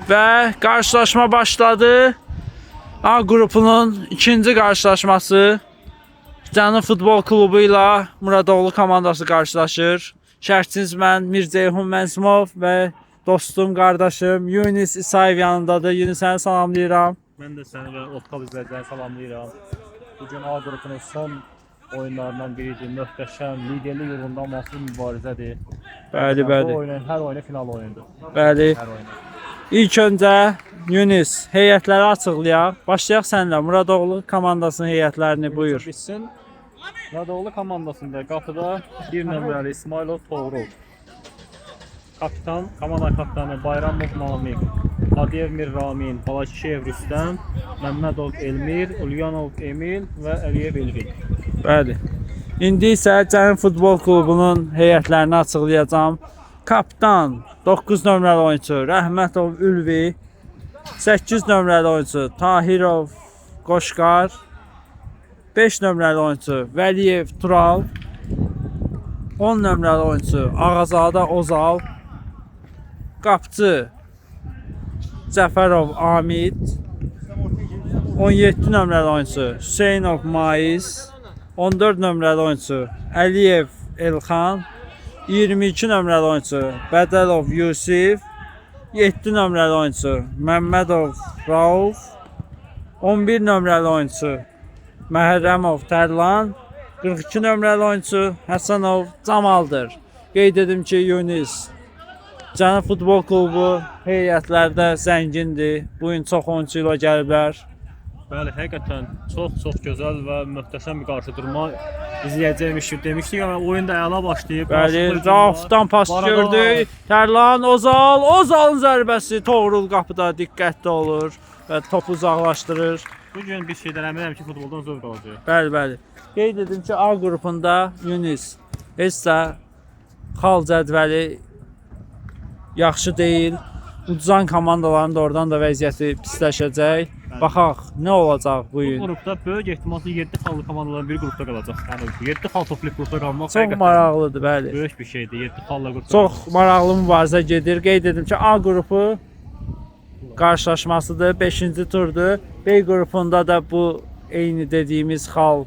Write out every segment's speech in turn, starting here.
Və qarşılaşma başladı. A qrupunun ikinci qarşılaşması Cənub Futbol Klubu ilə Muradoğlu komandası qarşılaşır. Şərhçiniz mən Mirceyhun Mənsimov və dostum, qardaşım Yunis İsayev yanındadır. Yunis, səni salamlayıram. Mən də səni və Otkab izləyicilərini salamlayıram. Bugün A qrupunun son oyunlarından biridir. Möhtəşəm, liderlik yolunda mahsul mübarizədir. Bəli, bəli. Bu oyunun hər oyunu final oyundur. Bəli. Hər oyunu. İlk öncə Yunis heyətləri açıqlayaq. Başlayaq sənlə. Muradoğlu komandasının heyətlərini buyur. Bitsin. Muradoğlu komandasında qapıda 1 nömrəli İsmailov Toğrul. Kapitan, komanda kapitanı Bayramov Namik, Hadiyev Mirramin, Balakişeyev Rüstəm, Məmmədov Elmir, Ulyanov Emil və Əliyev Elvin. Bəli. İndi isə Cənub Futbol Klubunun heyətlərini açıqlayacağam. Kapitan 9 nömrəli oyunçu Rəhmətov Ülvi, 8 nömrəli oyunçu Tahirov Qoşqar, 5 nömrəli oyunçu Vəliyev Tural, 10 nömrəli oyunçu Ağazadə Ozal, qapçı Cəfərov Amid, 17 nömrəli oyunçu Hüseynov Maiz, 14 nömrəli oyunçu Əliyev Elxan, 22 nömrəli oyunçu Bədəlov Yusif, 7 nömrəli oyunçu Məmmədov Rauf, 11 nömrəli oyunçu Məhərrəmov Tərlan, 42 nömrəli oyunçu Həsənov Camaldır. Qeyd edim ki, Yunis, Cənub Futbol Klubu heyətlərdə zəngindir. Bu gün çox oyunçu ilə gəliblər. Bəli, həqiqətən çox gözəl və möhtəşəm bir qarşıdurma izləyəcəkmişik demişdik amma oyun da əla başlayıb. Bəli, Raufdan pas gördük. Tərlan, Ozal, Ozalın zərbəsi Toğrul qapıda diqqətli olur və topu uzaqlaşdırır. Bugün bir şeydən əminəm ki, futboldan zövq alacaq. Bəli, bəli. Qeyd edim ki, A qrupunda Yunis heç də xal cədvəli yaxşı deyil. Uduzan komandaların da oradan da vəziyyəti pisləşəcək. Baxaq, nə olacaq bu Bu gün? qrupda böyük ehtimallı 7 xallı komandaların bir qrupda qalacaq. Yəni 7 xal toplayıb qrupda qalmaq Çox maraqlıdır, bəli. böyük bir şeydir. 7 xalla qrupda. Çox maraqlı mübarizə gedir. Qeyd edim ki, A qrupu qarşılaşmasıdır, 5-ci turdur. B qrupunda da bu eyni dediyimiz xal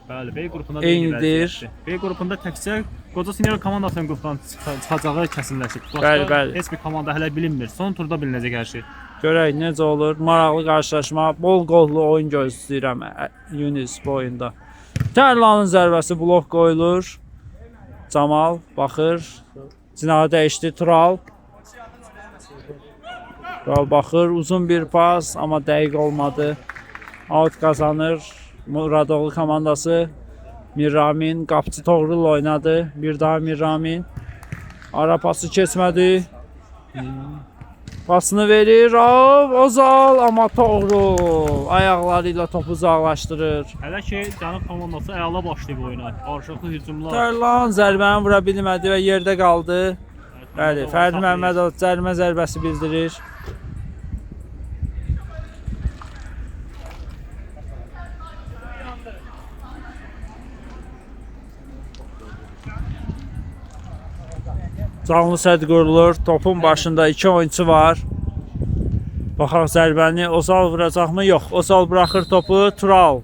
Bəli, B qrupunda eynidir. B qrupunda təkcə Qoca Senior komandasının qrupdan çıxacağı kəsinləşib. Bəli, bəli. Heç bir komanda hələ bilinmir. Son turda bilinəcək hər şey. Görək necə olur. Maraqlı qarşılaşma, bol qollu oyun gözləyirəm Yunis bu oyunda. Tərlanın zərbəsi blok qoyulur. Camal baxır. Cinahı dəyişdi Tural. Tural baxır. Uzun bir pas, amma dəqiq olmadı. Out qazanır Muradoğlu komandası. Mirramin qapçı Toğrul oynadı. Bir daha Mirramin. Ara pası keçmədi. Pasını verir Rauf, Ozal, amma Toğrul ayaqları ilə topu uzaqlaşdırır. Hələ ki Cənub komandası əla başlayıb oyuna. Qarşılıqlı hücumlar. Tərlan zərbəni vura bilmədi və yerdə qaldı. Bəli, Fərdi Məmmədov cərimə zərbəsi bildirir. Canlı sədd qurulur. Topun başında 2 oyuncu var. Baxaq zərbəni Ozal vuracaqmı? Yox. Ozal buraxır topu. Tural.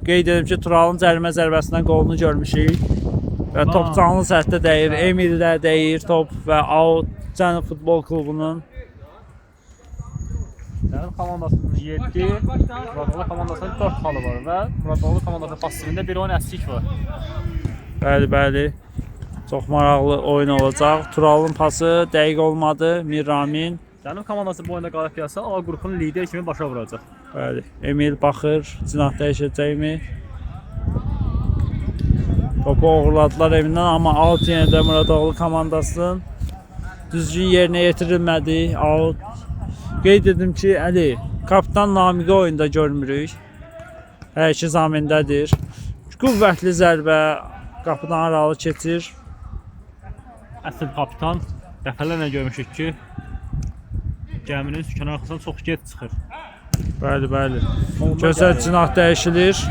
Qeyd edim ki, Turalın cərimə zərbəsindən qolunu görmüşük. Və top canlı sədddə dəyir. Emildə dəyir top və out Cənub Futbol Klubunun. Cənub komandasının 7, Muradoğlu komandasının 4 xalı var və Muradoğlu komandasının pasivində bir oyun əskik var. Bəli, bəli. Çox maraqlı oyun olacaq. Turalın pası dəqiq olmadı. Mirramin. Cənub komandası bu oyunda qalib gəlsə A qrupunun lider kimi başa vuracaq. Bəli. Emil baxır. Cinah dəyişəcəkmi? Topu uğurladılar evindən, amma out yenə də Muradoğlu komandasının düzgün yerinə yetirilmədi. Out. Qeyd edim ki, Əli, kapitan Namiqi oyunda görmürük. Hər iki zamindədir. Qüvvətli zərbə qapıdan aralı keçir. Əsl kapitan dəfələrlə görmüşük ki, gəminin sükan arxasından çox gec çıxır. Bəli, bəli. Gözəl cinah dəyişilir.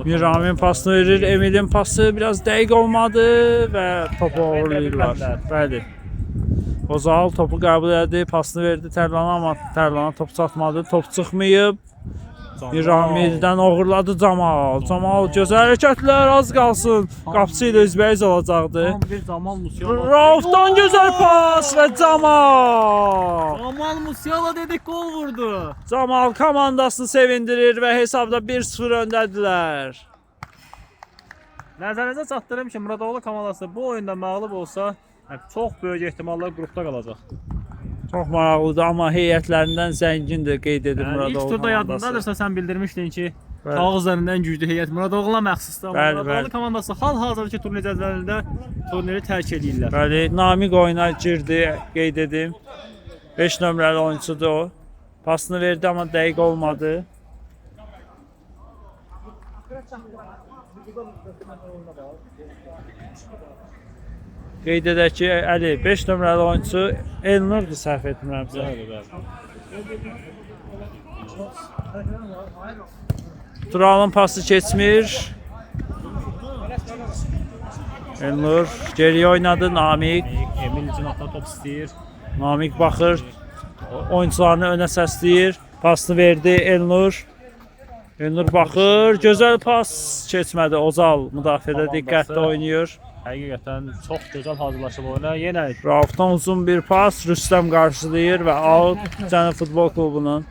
Mirramin pasını verir. Emil'in pası biraz dəqiq olmadı və topu uğurlayırlar. Bəli. Ozal topu qəbul etdi, pasını verdi Tərlana, amma Tərlana top çatmadı, top çıxmayıb. Miramildən uğurladı Camal. Camal gözəl hərəkətlər, az qalsın. Qapıçı ilə üzbəyiz olacaqdı. Tam bir Camal Musiala. Raufdan gözəl pas və Camal. Camal Musiala dedik, gol vurdu. Camal komandasını sevindirir və hesabda 1-0 öndədirlər. Nəzərinizə çatdırım ki, Muradoğlu komandası bu oyunda məğlub olsa, çox böyük ehtimalla qrupda qalacaq. Çox maraqlıdır, amma heyətlərindən zəngindir, qeyd edir İlk Muradoğlu turda komandası. yadındadırsa sən bildirmişdin ki, Bəli. Kağızların ən güclü heyət Muradoğlu'na məxsusdur. Amma Bəli, Muradoğlu bəli. komandası hal-hazırki turnir cədvəlində turniri tərk edirlər. Bəli, Namiq oyuna girdi, qeyd edim. 5 nömrəli oyunçudur o. Pasını verdi, amma dəqiq olmadı. Qeyd edək ki, Əli 5 nömrəli oyunçu Elnurdur, səhv etmirəmsə. Bəli, bəli. Turalın pası keçmir. Elnur geriyə oynadı, Namiq. Emil üçün ata top istəyir. Namiq baxır, oyuncularını önə səsləyir. Pasını verdi Elnur. Elnur baxır, gözəl pas keçmədi. Ozal müdafiədə diqqətli oynayır. Həqiqətən çox gözəl hazırlaşıb oyuna. Yenə Raufdan uzun bir pas, Rüstəm qarşılayır və out Cənubi Futbol Klubunun.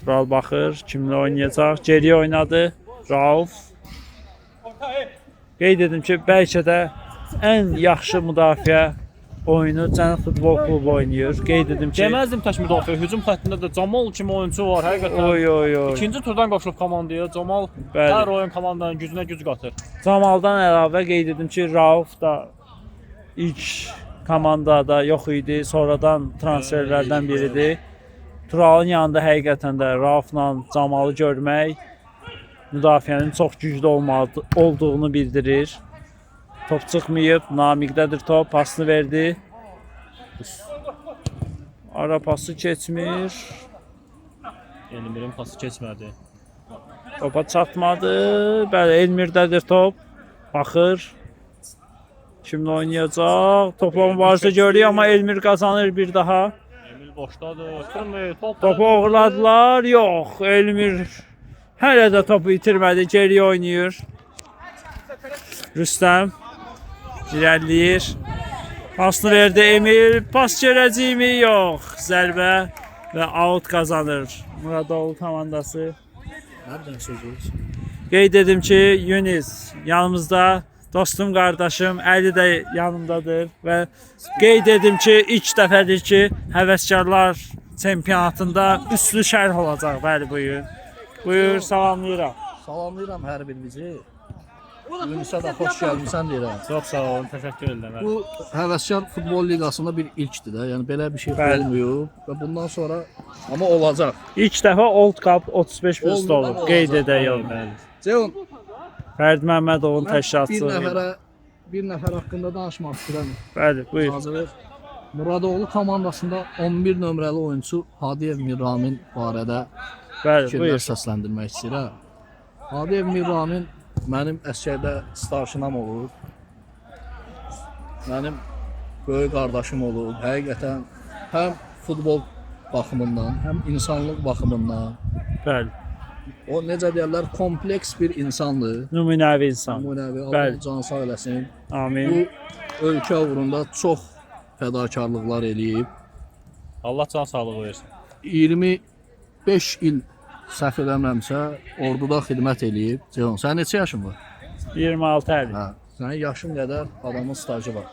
Tural baxır, kimlə oynayacaq? Geriyə oynadı Rauf. Qeyd edim ki, bəlkə də ən yaxşı müdafiə oyunu Cənubi Futbol Klubu oynayır. Qeyd edim ki, deməzdim tək müdafiə, hücum xəttində də Camal kimi oyunçu var. Həqiqətən oy oy oy. ikinci turdan qoşulub komandaya. Camal Bəli. hər oyun komandanın gücünə güc qatır. Camaldan əlavə qeyd edim ki, Rauf da ilk komandada yox idi, sonradan transferlərdən biridir. Turalın yanında həqiqətən də Raufla Camalı görmək müdafiənin çox güclü olduğunu bildirir. Top çıxmayıb, Namiqdədir top, pasını verdi. Ara pası keçmir. Elmirin pası keçmədi. Topa çatmadı. Bəli, Elmirdədir top. Baxır. Kimlə oynayacaq? Topla mübarizə görüyor, amma Elmir qazanır bir daha. Emil boşdadır. Ötürmür. Topu uğurladılar. Yox, Elmir hələ də topu itirmədi. Geriyə oynayır. Rüstəm irəliləyir. Pasını verdi Emil. Pas görəcəyimi? Yox. Zərbə və out qazanır Muradoğlu komandası. Nədən sözünüz? Qeyd edim ki, Yunis yanımızda, dostum, qardaşım, Əli də yanımdadır və qeyd edim ki, ilk dəfədir ki, Həvəskarlar çempionatında üslü şərh olacaq, bəli, buyur. Buyur, salamlayıram. Salamlayıram hər birinizi. Yunisə də xoş gəlmisən deyirəm. Çox sağ olun, təşəkkür edirəm. Bu Həvəskar Futbol Liqasında bir ilkdir də. Yəni belə bir şey Bəli. olmuyor və bundan sonra amma olacaq. İlk dəfə Old Cup 35 plus Oldu, olub, qeyd edək onu. Bəli. Ceyhun, Fərdi Məmmədovun mən təşkilatçılığı. bir nəfər haqqında danışmaq istəyirəm. Bəli, buyur. Hazır. Muradoğlu komandasında 11 nömrəli oyunçu Hadiyev Mirramin barədə Bəli, fikirlər buyur. səsləndirmək istəyirəm. Hadiyev Mirramin mənim əsgərdə starşınam olub. Mənim böyük qardaşım olub. Həqiqətən həm futbol baxımından, həm insanlıq baxımından Bəli. o necə deyirlər, kompleks bir insandır. Nümunəvi insan. Nümunəvi, Bəli. Allah can sağ eləsin. Bu Amin. ölkə uğrunda çox fədakarlıqlar eləyib. Allah can sağlığı versin. 25 il səhv eləmirəmsə, orduda xidmət eləyib. Ceyhun, sənin neçə yaşın var? 26 əli. Hə, sənin yaşın qədər adamın stajı var.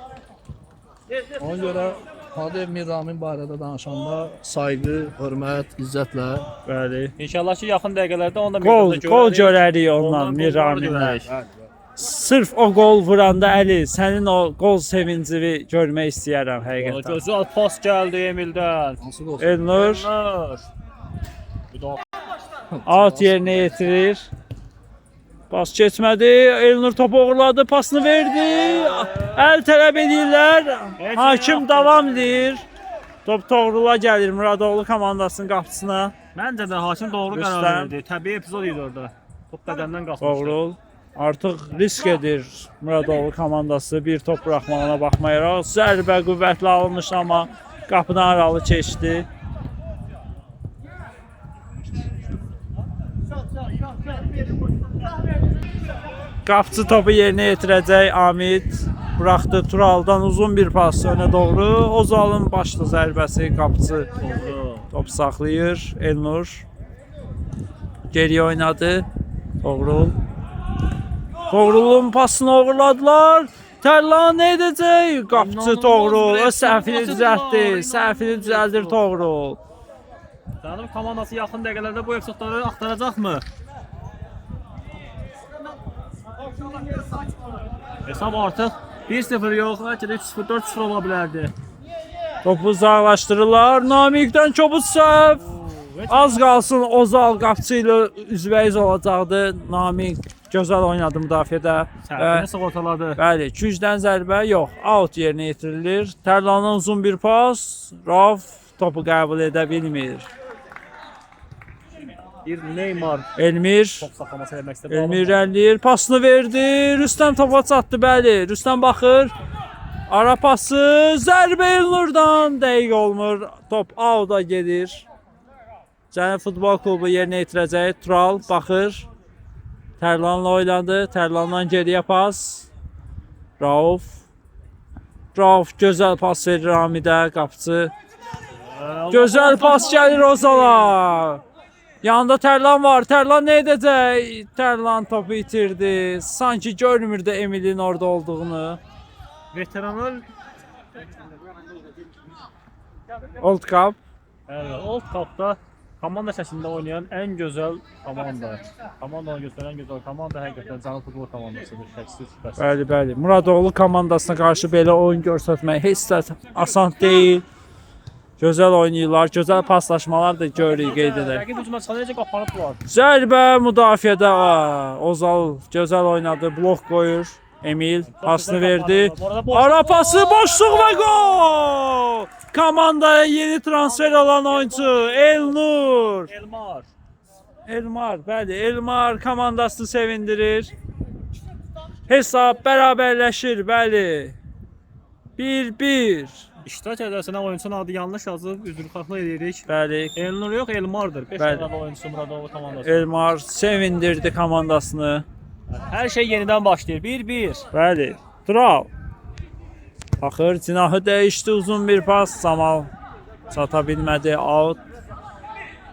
Ona görə Hadiyev Mirramin barədə danışanda sayğı, hörmət, izzətlə Bəli. İnşallah ki, yaxın dəqiqələrdə onu da Gol, meydanda gol görərik. görərik Ondan ondan qolları Mirraminlə. görərik. Sırf o gol vuranda Əli, sənin o gol sevincini görmək istəyərəm həqiqətən. Gözəl pas gəldi Emildən. hansı olsun. Elnur Bir daha out yerinə yetirir. Pas keçmədi. Elnur topu uğurladı, pasını verdi. Əl tələb edirlər. Hakim davam edir. Top Toğrula gəlir Muradoğlu komandasının qapısına. Məncə də hakim doğru Rüstəm. qərar verdi. Təbii epizod idi orada. Top bədəndən qalxmışdı. Toğrul Artıq risk edir Muradoğlu komandası bir top buraxmağına baxmayaraq. Zərbə qüvvətli alınmış, amma qapıdan aralı keçdi. Qapçı topu yerinə yetirəcək. Amid buraxdı Turaldan uzun bir pas önə doğru. Ozalın başlı zərbəsi qapçı top saxlayır. Elnur geriyə oynadı. Toğrul. Toğrulun pasını uğurladılar. Tərlan nə edəcək? Qapçı Toğrul öz səhvini düzəltdi. Səhvini düzəldir Toğrul. Canım komandası yaxın dəqiqələrdə bu episodları axtaracaqmı? Hesab artıq 1-0 yox, bəlkə də 3-0, 4-0 ola bilərdi. Topu uzaqlaşdırırlar. Namikdən çobud səhv. Az qalsın Ozal qapçı ilə üzbəyiz olacaqdı. Namik gözəl oynadı müdafiədə. Səhvini sığortaladı. Bəli, gücdən zərbə yox, out yerinə yetirilir. Tərlandan uzun bir pas. Rauf topu qəbul edə bilmir. Bir Neymar Elmir top saxlaması eləmək istədi. Elmir əllir, pasını verdi. Rüstəm topa çatdı, bəli. Rüstəm baxır. Ara pası, zərbə Elnurdan dəqiq olmur. Top out'a gedir. Cənub Futbol Klubu yerinə yetirəcək. Tural baxır. Tərlanla oynadı. Tərlandan geriyə pas. Rauf. Rauf gözəl pas verir Hamidə, qapçı. Gözəl pas gəlir Ozala. Yanında Tərlan var. Tərlan nə edəcək? Tərlan topu itirdi. Sanki görmürdü Emil'in orada olduğunu. Veteranlar Old Cup. Old Cup-da komanda şəklində oynayan ən gözəl komanda. Komandanı göstərən gözəl komanda həqiqətən Cənub Futbol komandasıdır. Şəksiz şübhəsiz. Bəli, bəli. Muradoğlu komandasına qarşı belə oyun göstərmək heç də asan deyil. Gözəl oynayırlar, gözəl paslaşmalar da görürük qeyd edək. Rəqib hücuma çıxanca qapanıblar. Zərbə müdafiədə Ozal gözəl oynadı, blok qoyur. Emil pasını verdi. Ara pası, boşluq və gol! Komandaya yeni transfer olan oyuncu Elnur. Elmar. Elmar, bəli, Elmar komandasını sevindirir. Hesab bərabərləşir, bəli. 1-1. İştirak edəsinə oyunçunun adı yanlış yazıb, üzrxahlıq edirik. Bəli, Elnur yox, Elmardır. 5 Bəli. numaralı oyunçu Muradoğlu komandası. Elmar sevindirdi komandasını. Hər şey yenidən başlayır. 1-1. Bəli, Tural. Baxır, cinahı dəyişdi, uzun bir pas. Zamal çata bilmədi, out.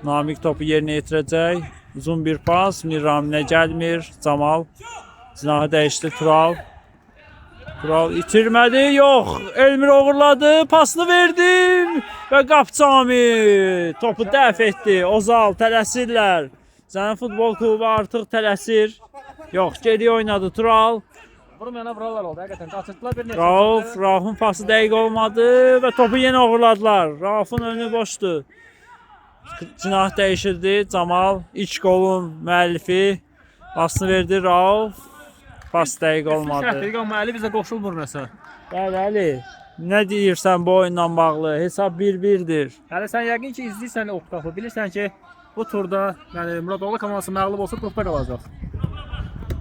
Namik topu yerinə yetirəcək. Uzun bir pas, Mirraminə gəlmir. Zamal cinahı dəyişdi, Tural. Tural itirmədi, yox. Elmir uğurladı, pasını verdi və qapçı Amid topu dəf etdi. Ozal tələsirlər. Cənub Futbol Klubu artıq tələsir. Yox, geri oynadı Tural. Vurmayana vurarlar oldu. Həqiqətən qaçırtdılar bir neçə. Raufun pası dəqiq olmadı və topu yenə uğurladılar. Raufun önü boşdu. Cinah dəyişildi. Camal ilk qolun müəllifi pasını verdi Rauf. Pas dəqiq olmadı. Şəhətlik amma Əli bizə qoşulmur nəsə. Bəli, Əli. Nə deyirsən bu oyunla bağlı? Hesab 1-1-dir. Yəni sən yəqin ki izləyirsən Old Cup-ı. Bilirsən ki bu turda yəni Muradoğlu komandası məğlub olsa qrupda qalacaq.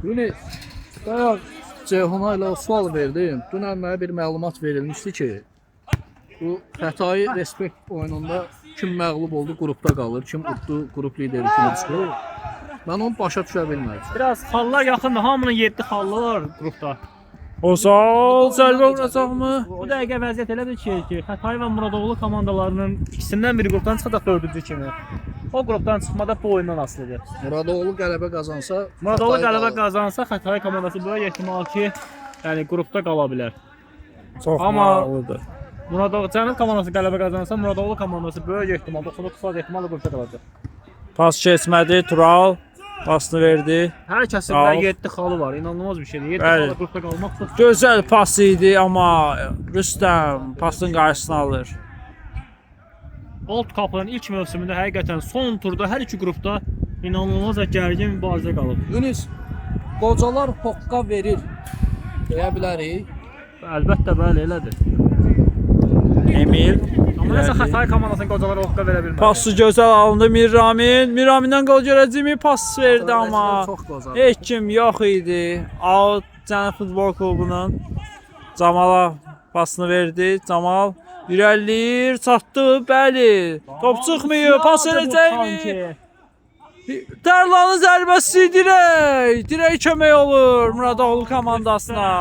Yəni bayaq Ceyhuna ilə sual verdim. Dünən mənə bir məlumat verilmişdi ki, bu Xətai Respekt oyununda kim məğlub oldu qrupda qalır, kim utdu qrup lideri kimi çıxır. Mən onu başa düşə bilmədim. Biraz xallar yaxındır. Hamının 7 xallı var qrupda. Ozal zərbə vuracaqmı? Bu dəqiqə vəziyyət elədir ki, Xətai və Muradoğlu komandalarının ikisindən biri qrupdan çıxacaq 4-cü kimi. O qrupdan çıxmada bu oyundan asılıdır. Muradoğlu qələbə qazansa, Muradoğlu Xətai qələbə qalır. qazansa Xətai komandası böyük ehtimal ki, yəni qrupda qala bilər. Çox Amma- maraqlıdır. Muradoğlu Cənub komandası qələbə qazansa Muradoğlu komandası böyük ehtimal 99% ehtimalla qrupda qalacaq. Pas keçmədi, Tural pasını verdi. Hər kəsin Bravo. də 7 xalı var. İnanılmaz bir şeydir. 7 Bəli. xalı qrupda qalmaq çox Gözəl pas idi, amma Rüstəm pasın qarşısını alır. Old Cup-ın ilk mövsümündə həqiqətən son turda hər iki qrupda inanılmaz və gərgin mübarizə qalıb. Yunus, qocalar hoqqa verir. Deyə bilərik. Əlbəttə bəli elədir. Emil Amma nəsə Xətai komandasının qocaları oxqa verə bilmədi. Pası gözəl alındı Miramin. Miramindən qol görəcəyimi pas verdi amma Çox qozadı. heç kim yox idi. Out Cənab Futbol Klubunun Camala pasını verdi. Camal irəliləyir, çatdı, bəli. Top çıxmıyor, pas verəcəkmi? Tərlanın zərbəsi dirək. Dirək kömək olur Muradoğlu komandasına.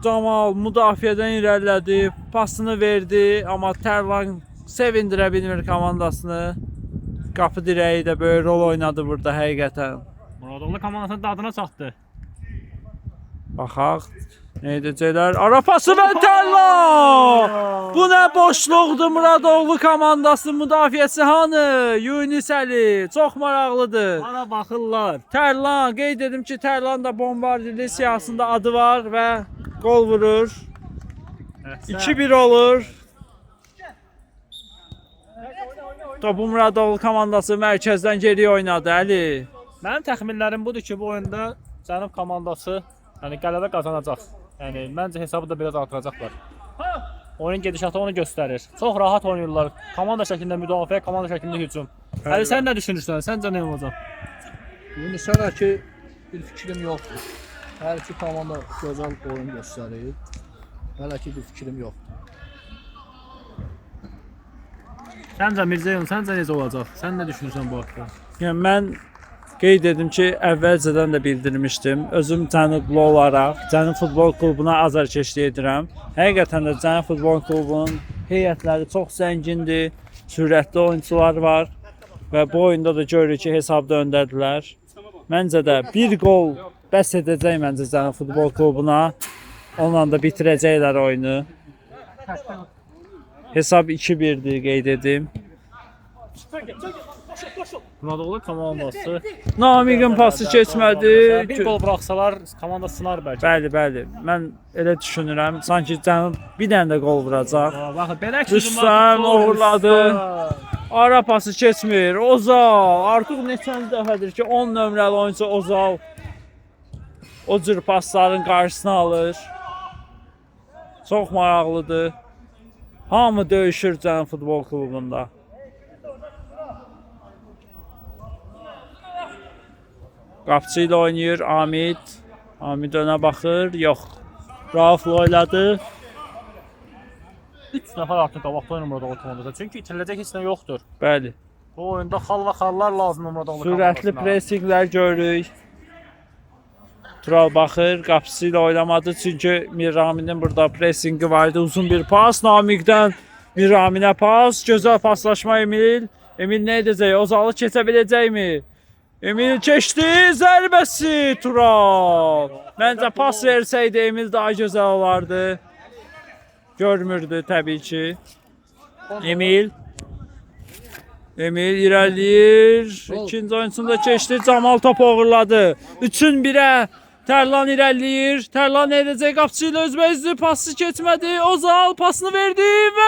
Camal müdafiədən irəlilədi, pasını verdi, amma Tərlan sevindirə bilmir komandasını. Qapı dirəyi də böyük rol oynadı burada həqiqətən. Muradoğlu komandasının dadına çatdı. Baxaq, nə edəcəklər? Ara pası və Tərlan! Bu nə boşluqdur Muradoğlu komandası müdafiəsi hanı? Yunus Əli, çox maraqlıdır. Bana baxırlar. Tərlan, qeyd edim ki, Tərlan da bombardirli siyasında adı var və gol vurur. 2-1 olur. Topu Muradoğlu komandası mərkəzdən geriyə oynadı, Əli. Mənim təxminlərim budur ki, bu oyunda Cənub komandası qələbə qazanacaq. Məncə hesabı da biraz artıracaqlar. Oyun gedişatı onu göstərir. Çox rahat oynayırlar. Komanda şəklində müdafiə, komanda şəklində hücum. Əli, sən nə düşünürsən? Səncə nə olacaq? Yunus hələ ki bir fikrim yoxdur. Hər iki komanda gözəl oyun göstərir. Hələ ki bir fikrim yoxdur. Səncə Mirzəyon, səncə necə olacaq? Sən nə düşünürsən bu haqda? Yəni mən qeyd edim ki, əvvəlcədən də bildirmişdim. Özüm Cənublu olaraq Cənub Futbol Klubuna azarkeşlik edirəm. Həqiqətən də Cənub Futbol Klubunun heyətləri çox zəngindir. Sürətli oyunçular var və bu oyunda da görürük ki, hesabda öndədirlər. Məncə də bir gol bəs edəcək məncə Cənub Futbol Klubuna. Onunla da bitirəcəklər oyunu. Hesab 2-1-dir qeyd edim. Muradoğlu komandası Namiqin pası keçmədi. bir gol buraxsalar komanda sınar bəlkə. Bəli, bəli. Mən elə düşünürəm. Sanki Cənub bir dənə də gol vuracaq. Baxın, belə Rüstəm uğurladı. Ara pası keçmir. Ozal artıq neçənci dəfədir ki 10 nömrəli oyunçu Ozal o cür pasların qarşısını alır. Çox maraqlıdır. Hamı döyüşür Cənub Futbol Klubunda. Qapçı ilə oynayır Amid. Amid önə baxır. Yox. Rauf'la oynadı. 3 nəfər artıq qabaqda oynamır Muradoğlu komandası. Çünki itiriləcək heç nə yoxdur. Bəli. Bu oyunda xal və xallar lazımdır Muradoğlu Sürətli pressinglər görürük. Tural baxır, qapısı ilə oynamadı çünki Miraminin burada pressingi var idi. Uzun bir pas Namiqdən Miraminə pas. Gözəl paslaşma Emil. Emil nə edəcək? Ozalı keçə biləcəkmi? Emil keçdi, zərbəsi Tural. Məncə pas versəydi Emil daha gözəl olardı. Görmürdü təbii ki. Emil irəliyir. İkinci oyuncusunu da keçdi. Camal top oğurladı. 3-ün 1-ə Tərlan irəliyir. Tərlan nə edəcək? Qapçı ilə özbəyizli pası keçmədi. Ozal pasını verdi və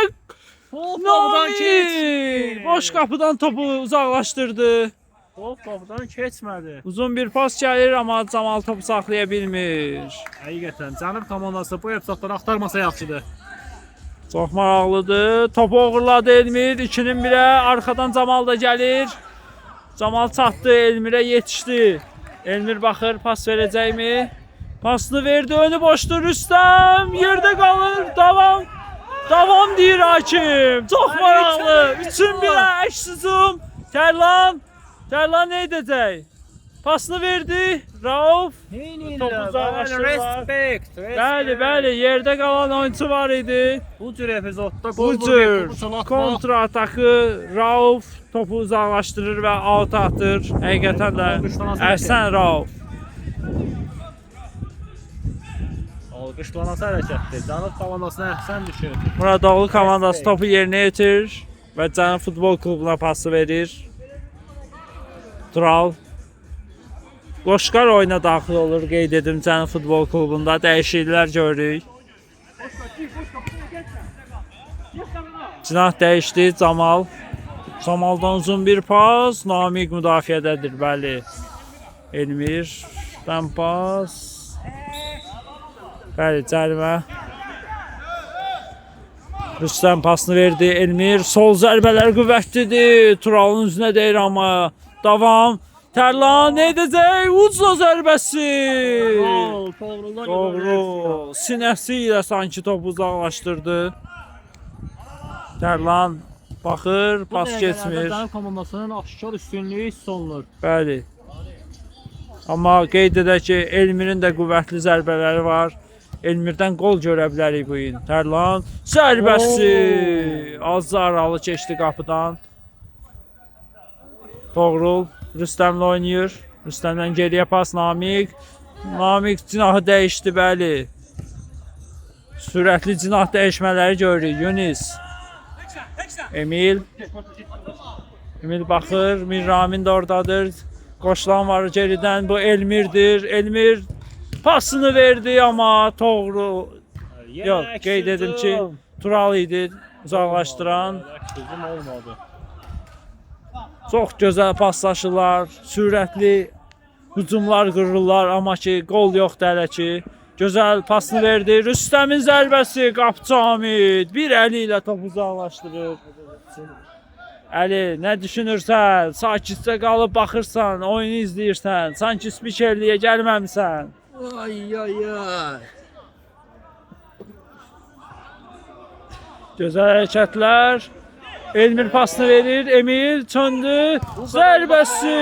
Nami boş qapıdan topu uzaqlaşdırdı. Top qapıdan keçmədi. Uzun bir pas gəlir amma Camal topu saxlaya bilmir. Həqiqətən Cənub komandası bu episodları axtarmasa yaxşıdır. Çox maraqlıdır. Topu oğurladı Elmir. 2-nin 1-ə arxadan Camal da gəlir. Camal çatdı, Elmirə yetişdi. Elmir baxır, pas verəcəkmi? Pasını verdi, önü boşdur. Rüstəm yerdə qalır. Davam deyir hakim. Çox maraqlı. 3-ün 1-ə əks hücum. Tərlan nə edəcək? Pasını verdi. Rauf. Topu uzaqlaşdırırlar. Bəli, yerdə qalan oyuncu var idi. Bu cür epizodda Bu cür kontra atakı Rauf topu uzaqlaşdırır və out atır. Həqiqətən də əhsən Rauf. Alqışlanası hərəkətdir. Cənub komandasına əhsən düşür. Muradoğlu komandası topu yerinə yetirir və Cənub Futbol Klubuna pası verir. Tural. Qoşqar oyuna daxil olur, qeyd edim Cənub Futbol Klubunda. Dəyişikliklər görürük. Cinah dəyişdi, Camaldan uzun bir pas. Namiq müdafiədədir, bəli. Elmirdən pas. Bəli, cərimə. Rüstəm pasını verdi. Elmir sol zərbələr qüvvətlidir. Turalın üzünə deyir amma davam. Tərlan nə edəcək? Uca zərbəsi. Doğru. Sinəsi ilə sanki topu uzaqlaşdırdı. Tərlan baxır, pas keçmir. Dənib komandasının aşkar üstünlüyü hiss olunur. Bəli. Amma qeyd edək ki, Elmirin də qüvvətli zərbələri var. Elmirdən qol görə bilərik bu gün. Tərlan zərbəsi. Az aralı keçdi qapıdan. Toğrul Rüstəmlə oynayır. Rüstəmdən geriyə pas Namiq. Namiq cinahı dəyişdi, bəli. Sürətli cinah dəyişmələri görürük. Yunis. Emil. Emil baxır. Mirramin də oradadır. Qoşulan var geridən. Bu Elmirdir. Elmir pasını verdi amma Toğrul. Yox, qeyd edim ki, Tural idi uzaqlaşdıran. Hücum olmadı. Çox gözəl paslaşırlar, sürətli hücumlar qırırlar, amma ki qol yoxdur hələ ki. Gözəl pasını verdi. Rüstəmin zərbəsi, qapıcı Hamid bir əli ilə topu uzaqlaşdırır. Əli, nə düşünürsən? Sakitcə qalıb baxırsan, oyunu izləyirsən. Sanki spikerliyə gəlməmisən. Ay ay ay. Gözəl hərəkətlər. Elmir pasını verir. Emil çöndü. Zərbəsi.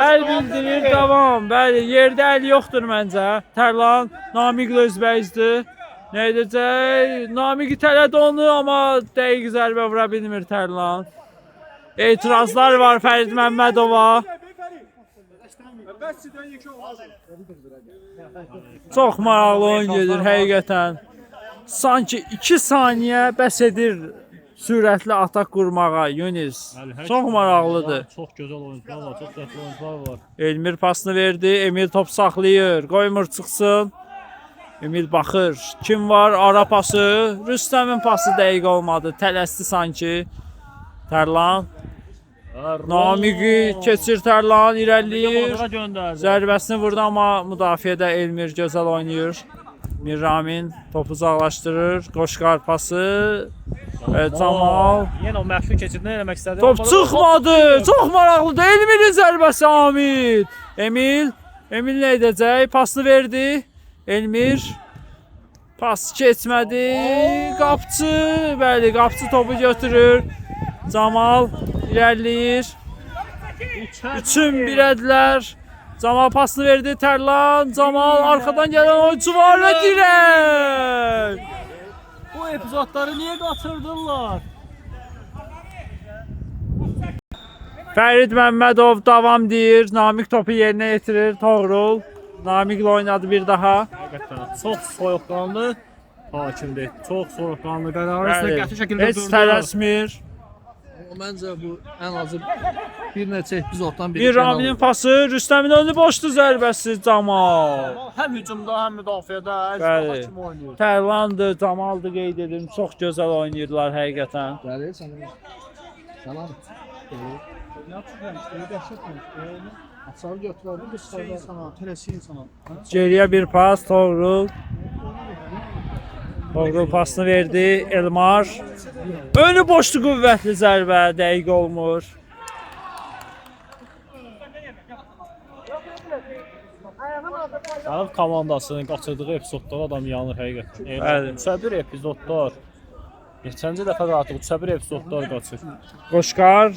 Əl bildirir, davam. Bəli, yerdə əl yoxdur məncə. Tərlan Namiqlə üzbəyizdir. Nə edəcək? Namiq itələdi onu, amma dəqiq zərbə vura bilmir Tərlan. Etirazlar var Fərid Məmmədova. Çox maraqlı oyun gedir həqiqətən. Sanki 2 saniyə bəs edir sürətli atak qurmağa Yunis. Çox maraqlıdır. Çox gözəl oyuncular var, çox səhvli oyuncular var. Elmir pasını verdi. Emil top saxlayır. Qoymur çıxsın. Emil baxır. Kim var? Ara pası. Rüstəmin pası dəqiq olmadı. Tələsdi sanki. Tərlan. Namiqi keçir Tərlan, irəliləyir. Zərbəsini vurdu amma müdafiədə Elmir gözəl oynayır. Mirramin topu uzaqlaşdırır. Qoşqar pası. Camal. Yenə o məxfi keçidini eləmək istədi. Top çıxmadı. Çox maraqlıdır. Elmirin zərbəsi Hamid. Emil nə edəcək? Pasını verdi. Elmir. Pas keçmədi. Qapçı. Bəli, qapçı topu götürür. Camal irəliləyir. 3-ün 1-ədilər. Camal pasını verdi. Tərlan. Camal arxadan gələn oyuncu var və dirək. Bu epizodları niyə qaçırdırlar? Fərid Məmmədov davam deyir. Namiq topu yerinə yetirir. Toğrul. Namiqlə oynadı bir daha. Həqiqətən çox soyuqqanlı hakimdir. Çox soyuqqanlı qərarı qəti şəkildə heç tələsmir. Məncə bu ən azı bir neçə epizoddan biri. Mirraminin pası, Rüstəmin önü boşdu zərbəsi Camal. Həm hücumda, həm müdafiədə Bəli. kim oynayır. Tərlandır, Camaldır qeyd edim. Çox gözəl oynayırlar həqiqətən. Gəlir sənə. Salam. Açar götürərdin, qısqardan sana, tələsiyin sana. Geriyə bir pas, Toğrul. Toğrul pasını verdi, Elmar. Önü boşdu, qüvvətli zərbə, dəqiq olmur. Sənif komandasının qaçırdığı epizodlar adam yanır həqiqətən. Bəli. 3-1 epizodlar. Neçənci dəfə artıq 3-1 epizodlar qaçır. Qoşqar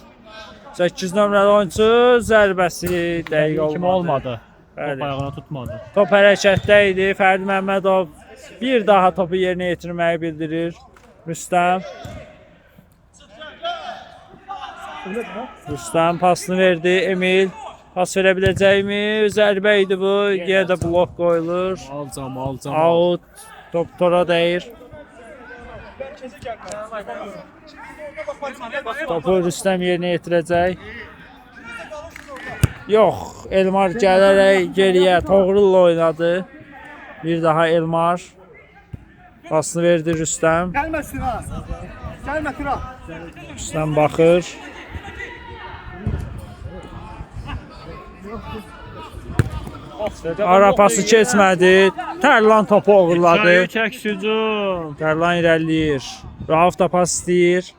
8 nömrəli oyuncu zərbəsi dəqiq olmadı. Kim olmadı. Bəli. Top ayağına tutmadı. Top hərəkətdə idi. Fərid Məmmədov bir daha topu yerinə yetirməyi bildirir. Rüstəm. Rüstəm pasını verdi. Emil pas verə biləcəkmi? Zərbə idi bu. Yenə də blok qoyulur. Al Camal. Out. Top tora dəyir. Topu Rüstəm yerinə yetirəcək. Yox, Elmar gələrək geriyə Toğrulla oynadı. Bir daha Elmar. Pasını verdi Rüstəm. Rüstəm baxır. Ara pası keçmədi. Tərlan topu uğurladı. Çayı çək hücum. Tərlan irəliləyir. Rauf da pas istəyir.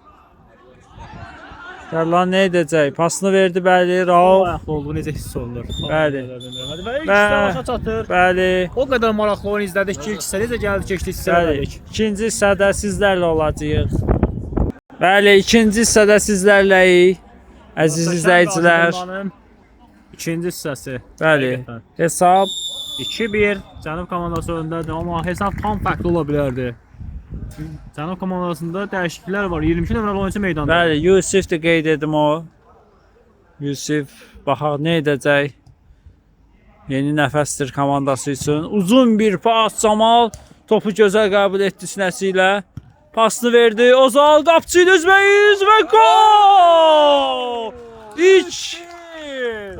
Tərlan nə edəcək? Pasını verdi, bəli, O Rauf. ayaqda olduğu necə hiss olunur? Bəli. Və ilk hissə başa çatır. Bəli. O qədər maraqlı oyun izlədik ki, ilk hissə necə gəldi, keçdi hissə Bəli. elədik. İkinci hissədə sizlərlə olacağıq. Bəli, ikinci hissədə sizlərləyik. Əziz izləyicilər. İkinci hissəsi. Bəli. Həqiqətən. Hesab 2-1 Cənub komandası öndədir, amma hesab tam fərqli ola bilərdi. Cənub komandasında dəyişikliklər var. 22 nömrəli oyunçu meydanda. bəli, Yusif də qeyd edim o. Yusif baxaq nə edəcək. Yeni nəfəsdir komandası üçün. Uzun bir pas Camal topu gözəl qəbul etdi sinəsi ilə. Pasını verdi. Ozal qapçı ilə üzbəyiz və gol! 2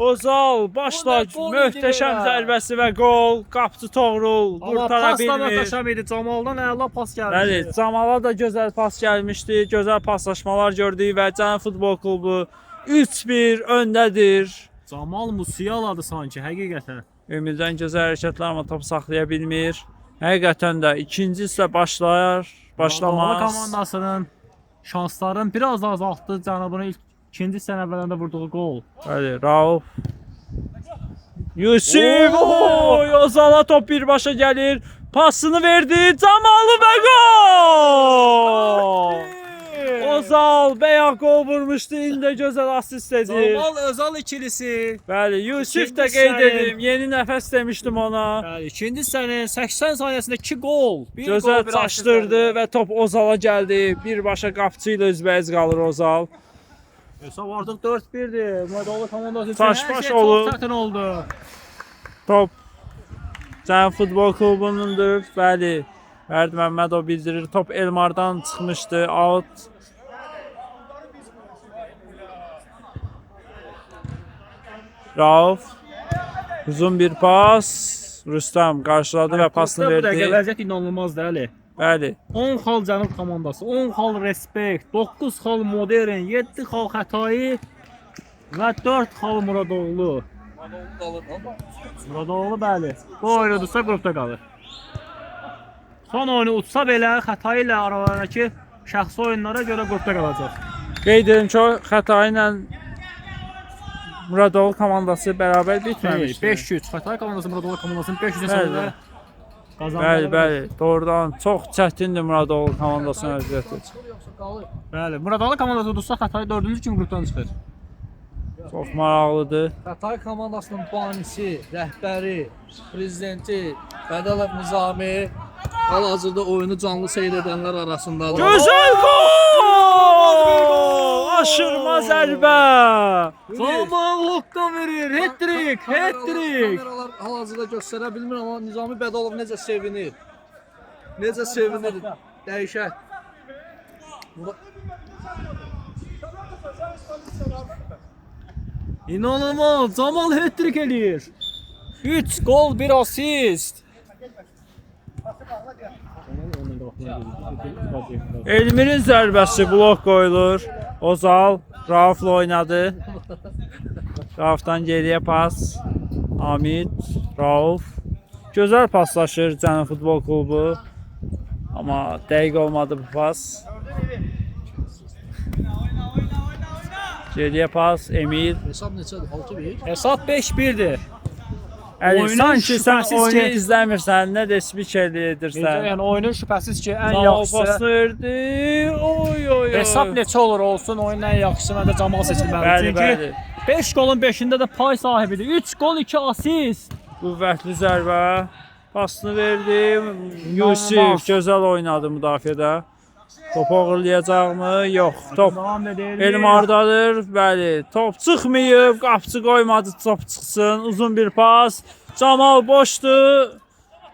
Ozal başla möhtəşəm zərbəsi və gol. Qapçı Toğrul Amma qurtara pasla bilmir. möhtəşəm idi. Camaldan əla pas gəldi. Bəli, Camala da gözəl pas gəlmişdi. Gözəl paslaşmalar gördük və Can Futbol Klubu 3-1 öndədir. Camal Musialadı sanki, həqiqətən. Ümiddən gözəl hərəkətlər amma topu saxlaya bilmir. Həqiqətən də ikinci hissə başlayar, Dağlı başlamaz. komandasının şansların biraz azaltdı Cənubun ilk ikinci hissə əvvəlində vurduğu gol. Bəli, Rauf. Yusuf, Oo! oy, Ozala top birbaşa gəlir. Pasını verdi, Camalı və gol! Ozal bəyaq qol vurmuşdu, indi gözəl asist edir. Camal Özal ikilisi. Bəli, Yusuf da İkinci qeyd hissənin- edim. Yeni nəfəs demişdim ona. Bəli, ikinci hissənin 80 saniyəsində 2 gol. Bir Gözəl gol, bir asist çaşdırdı verdi. və top Ozala gəldi. Birbaşa qapçı ilə üzbəyiz qalır Ozal. Hesab artıq 4-1-dir. Moldova komandası üçün Taş-baş hər şey olub. çox çətin oldu. Top Can Futbol Klubunundur. Bəli. Fərd Məmmədov bildirir. Top Elmardan çıxmışdı. Out. Rauf. Uzun bir pas. Rüstem qarşıladı və pasını Bu dəqiqə verdi. vəziyyət inanılmazdır, Əli. Bəli. 10 xal Cənub komandası, 10 xal Respekt, 9 xal Modern, 7 xal Xətai və 4 xal Muradoğlu. Muradoğlu bəli. Bu oyunu udsa qrupda qalır. Son oyunu utsa belə Xətai ilə aralarındakı şəxsi oyunlara görə qrupda qalacaq. Qeyd edim ki, o Xətai ilə Muradov komandası bərabər bitməmişdi. 5-3 Xətai komandası Muradoğlu komandasının 500 Bəli. hesabında qazandı. Bəli, bəli. Doğrudan çox çətindir Muradov komandasına əziyyət etsin. Bəli. Muradoğlu komandası udsa Xətai 4-cü kimi qrupdan çıxır. Çox maraqlıdır. Xətai komandasının banisi, rəhbəri, prezidenti Bədəlov Nizami hal-hazırda oyunu canlı seyr edənlər arasındadır. Gözəl gol! Aşırma zərbə. Camal Hokka verir. Hat-trick, hat-trick. Kameralar hal-hazırda göstərə bilmir, amma Nizami Bədəlov necə sevinir. Necə sevinir. Dəyişək. İnanılmaz. Camal hat-trick eləyir. 3 gol, 1 assist. Elmir'in zərbəsi blok qoyulur. Ozal Rauf'la oynadı. Rauf'dan geriyə pas. Hamid, Rauf. Gözəl paslaşır Can Futbol Klubu. Amma dəqiq olmadı bu pas. Geriyə pas Emil. Hesab neçədir? 6-1. Hesab 5-1'dir. Əli, Oyunun sanki sən şübhəsiz oyunu ki- izləmirsən, nə də spiker edirsən. Yəni oyunun şübhəsiz ki ən Camal yaxşısı. pasını verdi. Oy oy oy. Hesab neçə olur olsun oyunun ən yaxşısı məndə Camal seçilməlidir. Bəli, Çünki bəli. 5 golun 5'ində də pay sahibidir. 3 gol, 2 assist. Qüvvətli zərbə. Pasını verdi. Yusuf İnanılmaz. gözəl oynadı müdafiədə. Top uğurlayacaqmı? Yox. Top Davam edir. Elmardadır. Bəli. Top çıxmayıb. Qapçı qoymadı top çıxsın. Uzun bir pas. Camal boşdu.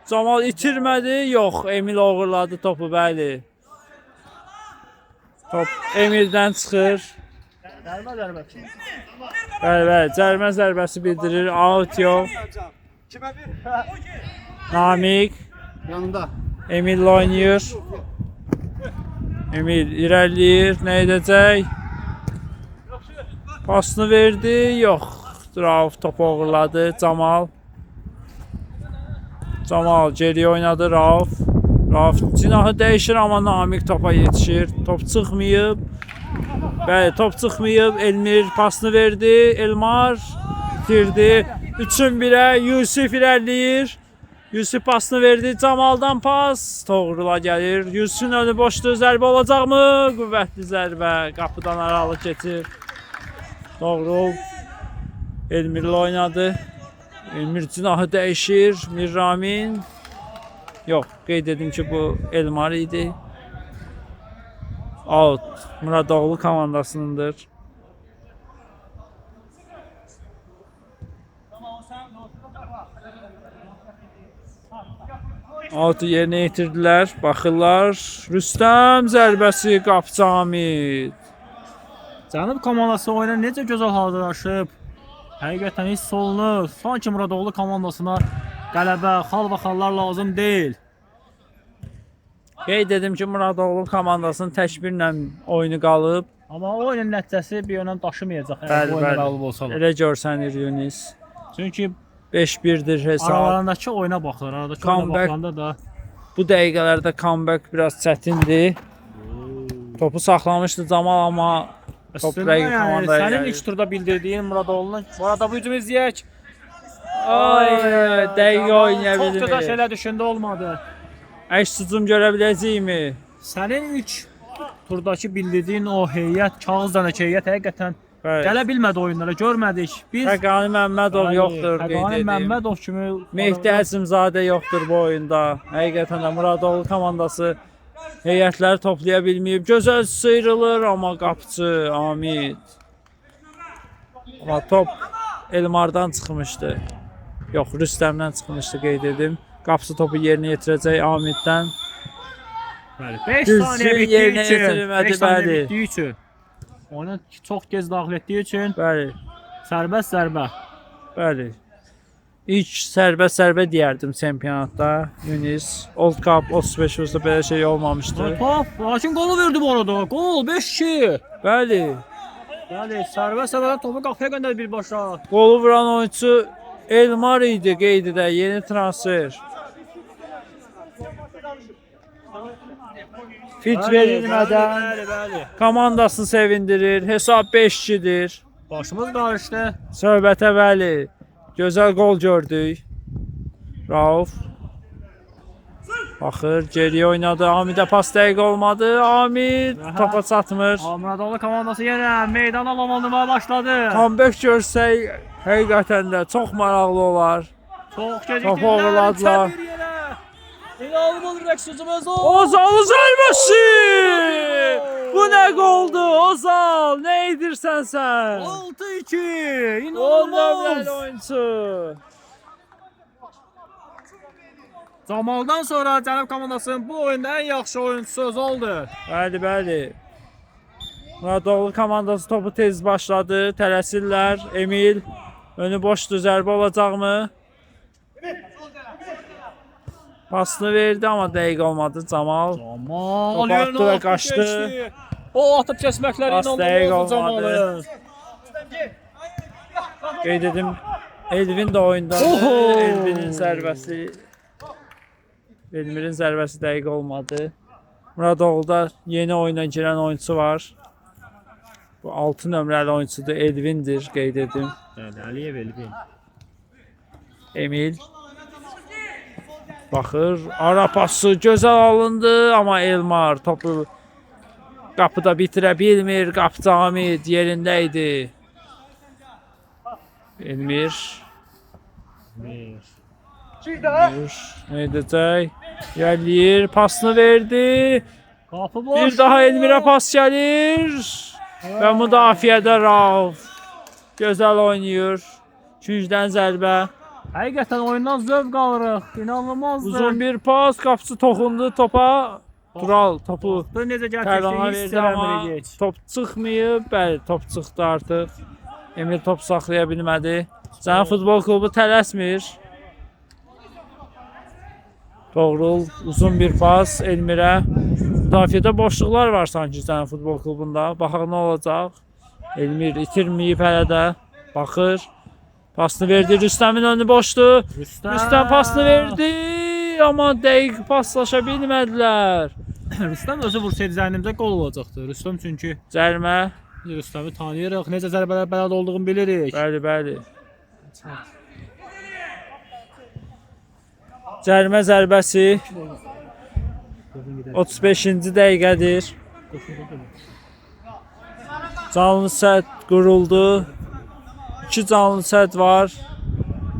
Camal itirmədi. Yox. Emil uğurladı topu. Bəli. Top Emildən çıxır. Zərbə. Bəli, bəli. Cərimə zərbəsi bildirir. Out yox. Namik. Yanında. Emil oynayır. Emil irəliləyir. Nə edəcək? Pasını verdi. Yox. Rauf topu uğurladı. Camal. Camal geriyə oynadı Rauf. Rauf cinahı dəyişir amma Namiq topa yetişir. Top çıxmayıb. Bəli, top çıxmayıb. Elmir pasını verdi. Elmar bitirdi. 3-1-ə Yusif irəliləyir. Yusif pasını verdi. Camaldan pas. Toğrula gəlir. Yusifin önü boşdur. Zərbə olacaqmı? Qüvvətli zərbə. Qapıdan aralı keçir. Toğrul Elmirlə oynadı. Elmir cinahı dəyişir. Mirramin. Yox, qeyd edim ki, bu Elmar idi. Out. Muradoğlu komandasınındır. Out'u yerinə yetirdilər. Baxırlar. Rüstəm zərbəsi qapıcı Hamid. Cənub komandası oyuna necə gözəl hazırlaşıb. Həqiqətən hiss olunur. Sanki Muradoğlu komandasına qələbə, xal və xallar lazım deyil. Qeyd edim ki, Muradoğlu komandasının təkbirlə oyunu qalıb. Amma oyunun nəticəsi bir yönəm daşımayacaq. Bəli, Oyuna bəli. məğlub olsalar. Elə görsənir Yunis. Çünki 5-1'dir hesab. aralarındakı oyuna baxılır. Aradakı oyuna Comeback. baxılanda da Bu dəqiqələrdə comeback biraz çətindir. Topu saxlamışdı Camal amma top Üstündə rəqib yəni, komandaya sənin gəlir. ilk turda bildirdiyin Muradoğlu'nun bu arada bu hücumu izləyək. Ay, dəqiqə oynaya Çox da bilmir. şeylər düşündü olmadı. Əks hücum görə biləcəyimi? Sənin ilk turdakı bildirdiyin o heyət, kağız dənəki heyət həqiqətən Bəli. gələ bilmədi oyunlara, görmədik. Biz Həqani Məmmədov yoxdur qeyd Həqani edim. Məmmədov kimi Mehdi Əzimzadə yoxdur bu oyunda. Həqiqətən də Muradoğlu komandası heyətləri toplaya bilməyib. Gözəl sıyrılır amma qapıcı Hamid. Amma top Elmardan çıxmışdı. Yox, Rüstəmdən çıxmışdı qeyd edim. Qapıcı topu yerinə yetirəcək Hamiddən. 5 Düzgün saniyə bitdiyi yerinə üçün, yetirmədi, 5 saniyə bəli. bitdiyi üçün. Onu çox gec daxil etdiyi üçün Bəli, sərbəst zərbə. bəli. İlk sərbə deyərdim çempionatda. Yunis, Old Cup 35-də belə şey olmamışdı. Top, lakin qolu verdi bu arada. Qol 5-2. Bəli. Yəni sərbəst zərbədən topu qapıya göndərdi birbaşa. Qolu vuran oyunçu Elmar idi qeyd edək, yeni transfer. Fit verilmədən Bəli. komandasını sevindirir. Hesab 5-2-dir. Başımız qarışdı. Söhbətə bəli. Gözəl qol gördük. Rauf. Baxır, geriyə oynadı. Hamidə pas dəqiq olmadı. Hamid topa çatmır. Muradoğlu komandası yenə meydana lamanlamaya başladı. Comeback görsək həqiqətən də çox maraqlı olar. Çox gecikdilər. Topu ovladılar. İnanılmaz rəqs hücumumuz Ozal zərbəsi! Bu nə qoldu Ozal? Nə edirsən sən? 6-2. 10 İnanılmaz. nömrəli oyunçu. Camaldan sonra Cənub komandasının bu oyunda ən yaxşı oyunçusu özü oldu. Bəli, bəli. Muradoğlu komandası topu tez başladı. Tələsirlər. Emil önü boşdur. Zərbə olacaqmı? Pasını verdi amma dəqiq olmadı Camal. Camal Topu attı və qaçdı. O atıb kəsməkləri Pas dəqiq inanılmaz olmadı. Camalın. Qeyd edim Elvin də oyundadır. Oho! Elvinin zərbəsi Elmirin zərbəsi dəqiq olmadı. Muradoğlu'da yeni oyuna girən oyunçu var. Bu 6 nömrəli oyunçudur. Elvindir qeyd edim. Bəli, Əliyev Elvin. Emil baxır, ara pası gözəl alındı amma Elmar topu qapıda bitirə bilmir. Qapıcı Hamid yerində idi. Elmir nə edəcək? Gəlir, pasını verdi. Qapı boş. Bir daha Elmirə pas gəlir. Və müdafiədə Rauf gözəl oynayır. Küncdən zərbə. Həqiqətən oyundan zövq alırıq. İnanılmazdır. Uzun bir pas, qapıcı toxundu topa. Tural topu Bu necə Tərlana gerçəkliyi hiss verdi amma eləmirik. top çıxmayıb. Bəli, top çıxdı artıq. Emil top saxlaya bilmədi. Cənub Futbol Klubu tələsmir. Toğrul uzun bir pas Elmirə. Müdafiədə boşluqlar var sanki Cənub Futbol Klubunda. Baxaq nə olacaq. Elmir itirməyib hələ də. Baxır. Pasını verdi. Rüstəmin önü boşdu. Rüstəm pasını verdi. amma dəqiq paslaşa bilmədilər. Rüstəm özü vursaydı zənnimcə qol olacaqdı. Rüstəm çünki Cərimə. Rüstəmi tanıyırıq. Necə zərbələr bələd olduğunu bilirik. Bəli, bəli. Cərimə zərbəsi 35-ci dəqiqədir. Canlı sədd quruldu. 2 canlı sədd var.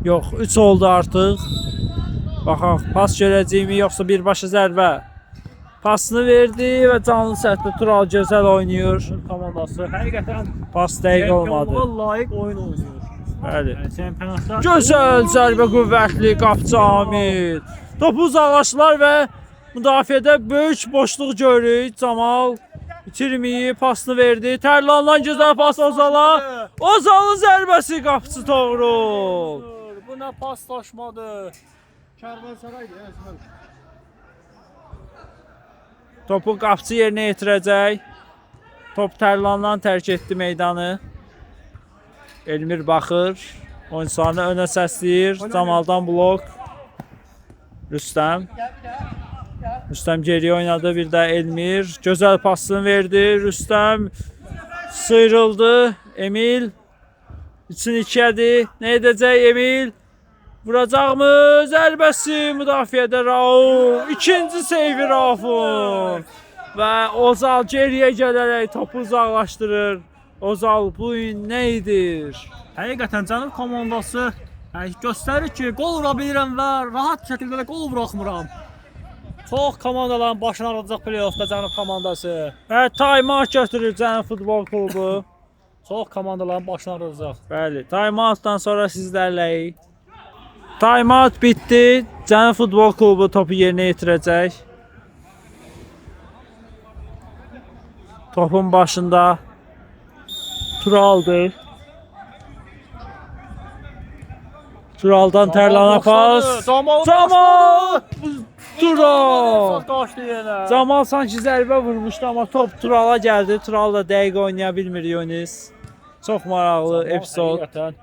Yox, 3 oldu artıq. Baxaq, pas görəcəyimi yoxsa birbaşa zərbə. Pasını verdi və canlı sədddə Tural gözəl oynayır. Komandası həqiqətən Pas dəqiq olmadı. çempionluğa layiq oyun oynayır. Bəli. Yəni çempionatda Gözəl zərbə qüvvətli qapıcı Amid. Topu uzaqlaşdılar və müdafiədə böyük boşluq görürük. Camal itirməyib, pasını verdi. Tərlandan gözəl pas Ozala. Ozalın zərbəsi qapıcı Toğrul. bu nə paslaşmadır. Topu qapıcı yerinə yetirəcək. Top Tərlandan tərk etdi meydanı. Elmir baxır. Oyunçularını önə səsləyir. Camaldan blok. Rüstəm. Rüstəm geriyə oynadı. Bir də Elmir. Gözəl pasını verdi. Rüstəm sıyrıldı. Emil. İçin ikiyədir. Nə edəcək Emil? Vuracaqmı? Zərbəsi müdafiədə Rauf. İkinci seyvi Raufun. Və Ozal geriyə gələrək topu uzaqlaşdırır. Ozal bu gün nə edir? Həqiqətən Cənub komandası göstərir ki, qol vura bilirəm və rahat şəkildə də qol buraxmıram. Çox komandaların başına ağrıdacaq play-offda Cənub komandası. Və time-out götürür Cənub Futbol Klubu. Çox komandaların başına ağrıdacaq. Bəli, time-outdan sonra sizlərləyik. Time-out bitdi. Cənub Futbol Klubu topu yerinə yetirəcək. Topun başında Turaldır. Turaldan Tərlana pas. Camal! Tural! Qaçdı yenə. Camal sanki zərbə vurmuşdu, amma top Turala gəldi. Tural da dəqiq oynaya bilmir Yunis. Çox maraqlı epizod. Həqiqətən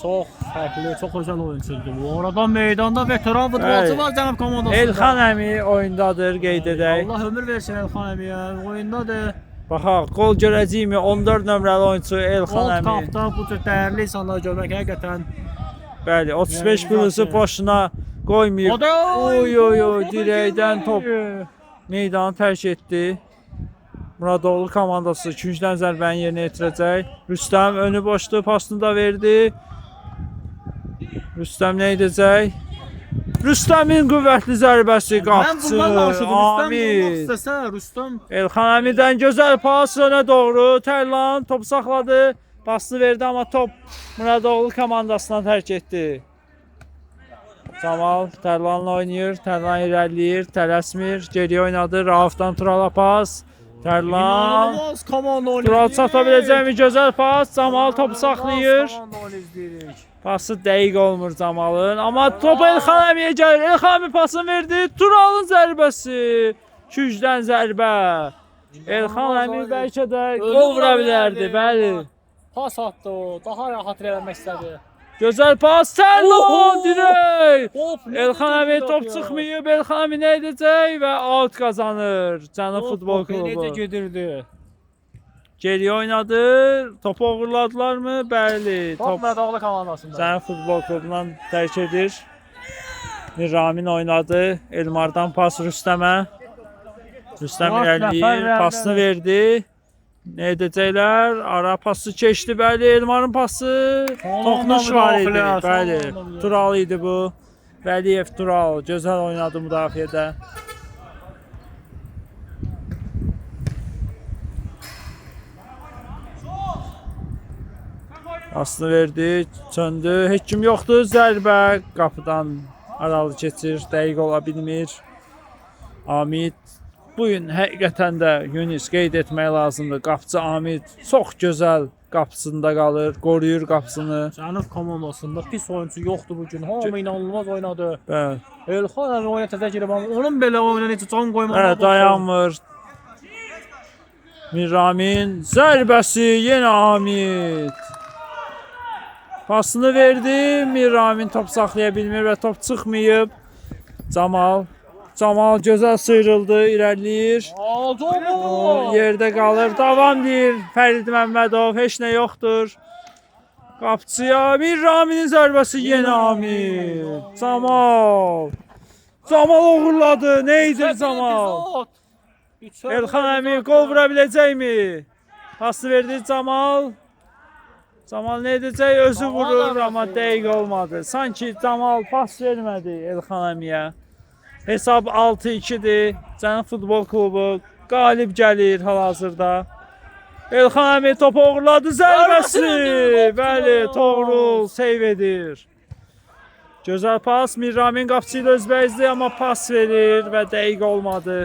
çox fərqli, çox gözəl oyunçudur. Bu arada meydanda veteran futbolçu var Cənub komandasında. Elxan əmi oyundadır, qeyd edək. Allah ömür versin Elxan əmiyə. Oyundadır. Baxaq, qol görəcəyimi 14 nömrəli oyunçu Elxan World əmi. Cup-da bu cür dəyərli insanları görmək həqiqətən. Bəli, 35 plusu boşuna qoymayıb. Oy oy oy, dirəkdən top meydanı tərk etdi. Muradoğlu komandası küncdən zərbəni yerinə yetirəcək. Rüstəm önü boşdu, pasını da verdi. Rüstəm nə edəcək? Rüstəmin qüvvətli zərbəsi qapçı. Amid. Rüstəm Elxan əmidən gözəl pas önə doğru. Tərlan topu saxladı. Pasını verdi, amma top Muradoğlu komandasına tərk etdi. Camal Tərlanla oynayır. Tərlan irəliləyir, tələsmir. Geriyə oynadı. Raufdan Turala pas. Tərlan. inanılmaz komanda oyunu. Tural çata biləcəkmi? Gözəl pas. Camal topu saxlayır. Komanda oyunu izləyirik. Pası dəqiq olmur Camalın. Amma top Elxan əmiyə gəlir. Elxan əmi pasını verdi. Turalın zərbəsi. Kücdən zərbə. Elxan əmi bəlkə də qol vura bilərdi. Bəli. Pas attı o. Daha rahat eləmək istədi. Gözəl pas. Tərlan dirək. Top Elxan əmi top çıxmayıb. Elxan əmi nə edəcək və out qazanır. Cənub Futbol Necə Klubu. gedirdi? Geriyə oynadı. Topu uğurladılarmı? Bəli. Top Muradoğlu komandasında. Cənub Futbol Klubundan tərk edir. Ramin oynadı. Elmardan pas Rüstəmə. Rüstəm Dörd irəliləyir. nəfər Pasını verdi. verdi. Nə edəcəklər? Ara pası keçdi. Bəli, Elmarın pası. Toxunuş var idi. müdaxilə, Bəli. son anda Tural idi bu. Vəliyev Tural gözəl oynadı müdafiədə. Pasını verdi, söndü. Heç kim yoxdur. Zərbə qapıdan aralı keçir. Dəqiq ola bilmir. Amid bu gün həqiqətən də Yunis qeyd etmək lazımdır. Qapıcı Amid çox gözəl qapısında qalır, qoruyur qapısını. Cənub komandasında pis oyunçu yoxdur bu gün. Hamı inanılmaz oynadı. Bəli. Elxan əmi oyuna təzə girib amma onun belə oyuna necə can qoymağı. Bəli, dayanmır. Miramin zərbəsi yenə Amid. Pasını verdi. Miramin top saxlaya bilmir və top çıxmayıb. Camal. Camal gözəl sıyrıldı, irəliləyir. Aldım. Yerdə qalır. Davam deyir Fərid Məmmədov. Heç nə yoxdur. Qapçıya bir Raminin zərbəsi yenə Amir. Camal. Camal uğurladı. Neydir Camal? Elxan əmi qol vura biləcəkmi? Pası verdi Camal. Camal nə edəcək? Özü vurur, amma dəqiq olmadı. Sanki Camal pas vermədi Elxan əmiyə. Hesab 6-2-dir. Cənub Futbol Klubu qalib gəlir hal-hazırda. Elxan əmi topu uğurladı, zərbəsi. Bəli, Toğrul seyv edir. Gözəl pas, Mirramin qapçı ilə özbəyizdir, amma pas verir və dəqiq olmadı.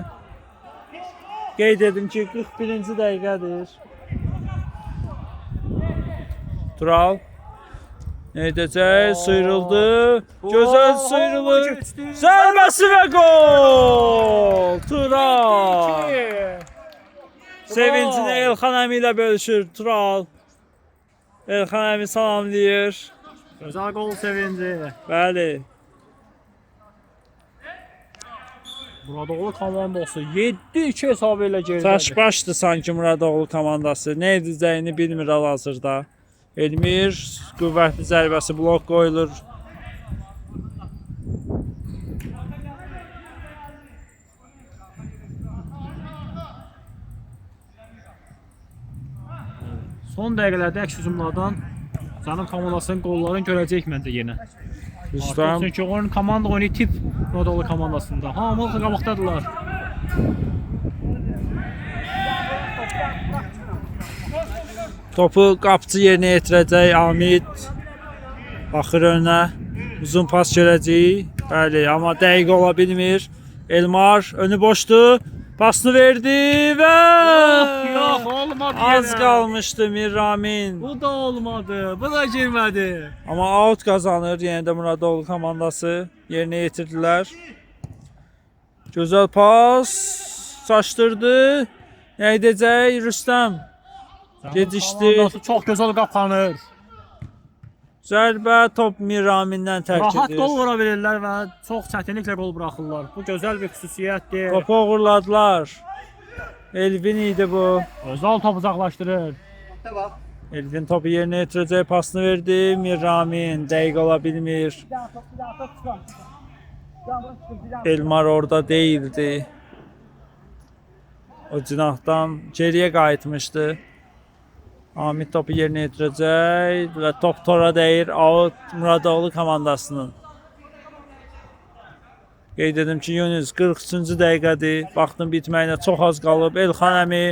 Qeyd edim ki, 41-ci dəqiqədir. Tural. Nə edəcək? Sıyrıldı. Gözəl sıyrılır. Zərbəsi və gol! Tural. Sevincini Elxan əmi ilə bölüşür Tural. Elxan əmi salamlayır. Gözəl gol sevinci. Bəli. Muradoğlu komandası 7-2 hesabı ilə geridədir. Taşbaşdı sanki Muradoğlu komandası. Nə edəcəyini bilmir hal-hazırda. Elmir qüvvətli zərbəsi blok qoyulur. Son dəqiqələrdə əks hücumlardan Cənub komandasının qollarını görəcək məncə yenə. Rüstəm. Çünki onun komanda oyunu tip Muradoğlu komandasında. Hamı qabaqdadılar. Topu qapçı yerinə yetirəcək Amid. Baxır önə. Uzun pas görəcək. Bəli, amma dəqiq ola bilmir. Elmar önü boşdu. Pasını verdi və Yox, olmadı az yenə. qalmışdı Mirramin. Bu da olmadı. Bu da girmədi. Amma out qazanır yenə də Muradoğlu komandası. Yerinə yetirdilər. Gözəl pas. Çaşdırdı. Nə edəcək Rüstəm? Gedişdi. Komandası çox gözəl qapanır. Zərbə top Mirramindən tərk Rahat edir. gol vura bilirlər və çox çətinliklə gol buraxırlar. Bu gözəl bir xüsusiyyətdir. Topu uğurladılar. Elvin idi bu. Özal topu uzaqlaşdırır. Elvin topu yerinə yetirəcək, pasını verdi. Mirramin dəqiq ola bilmir. Elmar orada değildi. O cinahdan geriyə qayıtmışdı. Amid topu yerinə yetirəcək və top tora dəyir. Out Muradoğlu komandasının. Qeyd edim ki, Yunus 43-cü dəqiqədir. Vaxtın bitməyinə çox az qalıb. Elxan əmi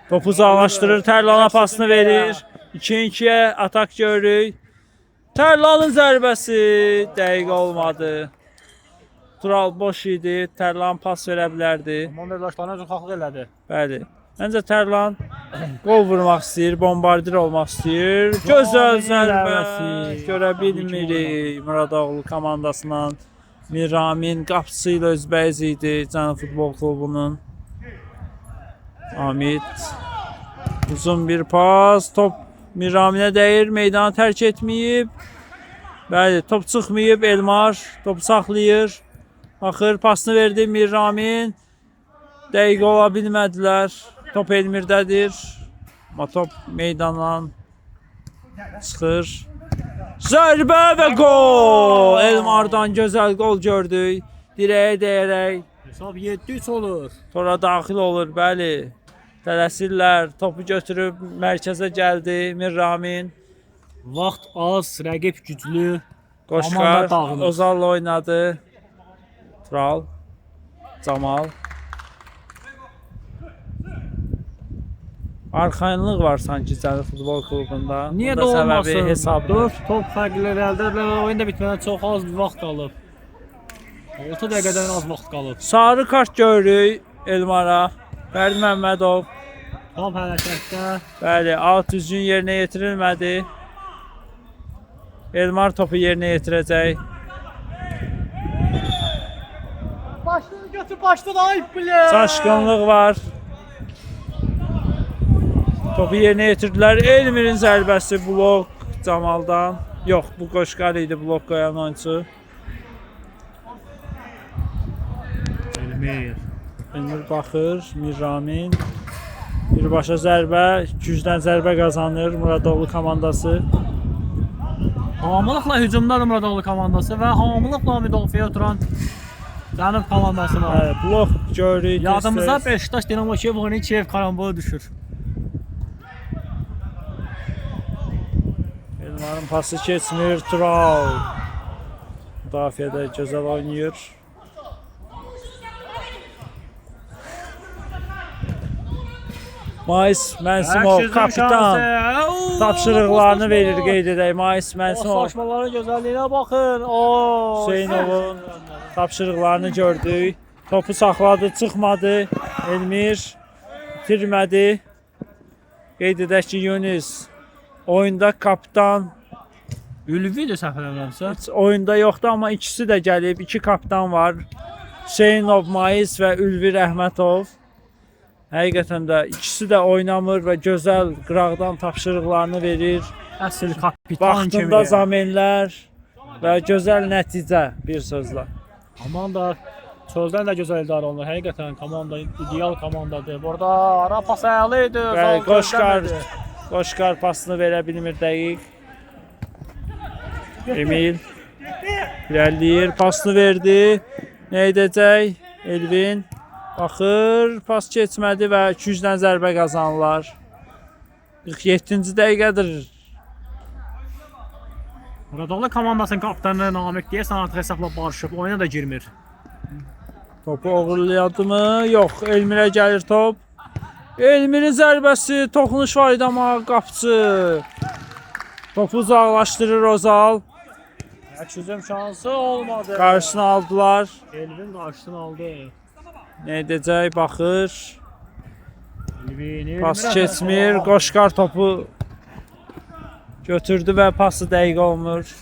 topu uzaqlaşdırır. Tərlana pasını verir. 2-2-yə atak görürük. Tərlanın zərbəsi dəqiq olmadı. Tural boş idi. Tərlan pas verə bilərdi. Komandaşlarına çoxaqlıq elədi. Bəli. Məncə Tərlan qol vurmaq istəyir, bombardir olmaq istəyir. Gözəl zərbəsi görə bilmirik Muradoğlu komandasından. Mirramin qapısı ilə özbəyiz idi Cənub Futbol Klubunun. Amid. Uzun bir pas. Top Mirraminə dəyir. Meydanı tərk etməyib. Bəli, top çıxmayıb. Elmar topu saxlayır. Baxır, pasını verdi Mirramin. Dəqiq ola bilmədilər. Top Elmirdədir. Amma top meydandan çıxır. Zərbə və gol! Elmardan gözəl gol gördük. Dirəyə dəyərək. Hesab 7-3 olur. Tora daxil olur, bəli. Tələsirlər. Topu götürüb mərkəzə gəldi Mirramin. Vaxt az, rəqib güclü. Qoşqar Komanda dağılır. Ozal'la oynadı. Tural. Camal. Arxayınlıq var sanki Cənub Futbol Klubunda. Niyə də Bunda səbəbi olmasın? hesabdır. 4 top fərqləri əldə edilən oyunda bitməyə çox az bir vaxt qalıb. 6 dəqiqədən az vaxt qalıb. Sarı kart görürük Elmara. Fərid Məmmədov. Top hərəkətdə. Bəli, alt düzgün yerinə yetirilmədi. Elmar topu yerinə yetirəcək. Başını götür, başdan ayıp bile. Çaşqınlıq var. Topu yerinə yetirdilər. Elmir'in zərbəsi blok Camaldan. Yox, bu Qoşqar idi blok qoyan oyuncu. Elmir. Elmir baxır, Mirramin. Birbaşa zərbə, gücdən zərbə qazanır Muradoğlu komandası. Hamılıqla hücumdadır Muradoğlu komandası və hamılıqla müdafiəyə oturan Cənub komandası var. Blok görürük. Yadımıza Beşiktaş Dinamo Kiyev oyunu Kiyev karambolu düşür. Elmarın pası keçmir, Tural. Müdafiədə gözəl oynayır. Mais Mənsimov kapitan tapşırıqlarını verir, qeyd edək. Mais Mənsimov Paslaşmaların gözəlliyinə baxın. Oo, Hüseynovun tapşırıqlarını gördük. Topu saxladı, çıxmadı. Elmir itirmədi. Qeyd edək ki, Yunus oyunda kapitan. Ülvi də səhv eləmirəmsə. Heç oyunda yoxdur, amma ikisi də gəlib. 2 kapitan var. Hüseynov Mais və Ülvi Rəhmətov. Həqiqətən də ikisi də oynamır və gözəl qıraqdan tapşırıqlarını verir. Əsl kapitan Vaxtında kimi. zamenlər və gözəl nəticə bir sözlə. Komanda sözdən də gözəl idarə olunur. Həqiqətən komanda ideal komandadır. Burada ara pas əla idi. Və Qoşqar pasını verə bilmir dəqiq. Emil irəliləyir, pasını verdi. Nə edəcək? Elvin baxır, pas keçmədi və gücdən zərbə qazanırlar. 47-ci dəqiqədir. Muradoğlu komandasının kapitanı Namiq deyəsən artıq hesabla barışıb. Oyuna da girmir. Topu oğurlayadı mı? Yox, Elmirə gəlir top. Elmirin zərbəsi, toxunuş var idi amma qapıcı. Topu uzaqlaşdırır Ozal. Hücum şansı olmadı. Qarşısını aldılar. Elvin qarşısını aldı. Nə edəcək? Baxır. Elvin, Pas keçmir. Qoşqar topu götürdü və pası dəqiq olmur.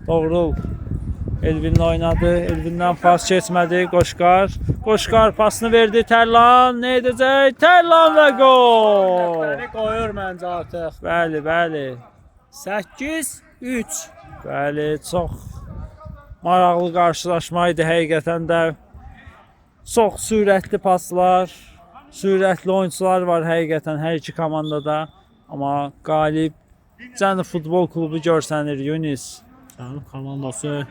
Doğrul. Elvinlə oynadı. Elvindən pas keçmədi. Qoşqar pasını verdi. Tərlan nə edəcək? Tərlan və gol. Qoyur məncə artıq. Bəli. 8-3. Bəli, çox maraqlı qarşılaşma idi həqiqətən də. Çox sürətli paslar, sürətli oyunçular var həqiqətən hər iki komandada. Amma qalib Cənub Futbol Klubu görsənir Yunus. Cənub komandası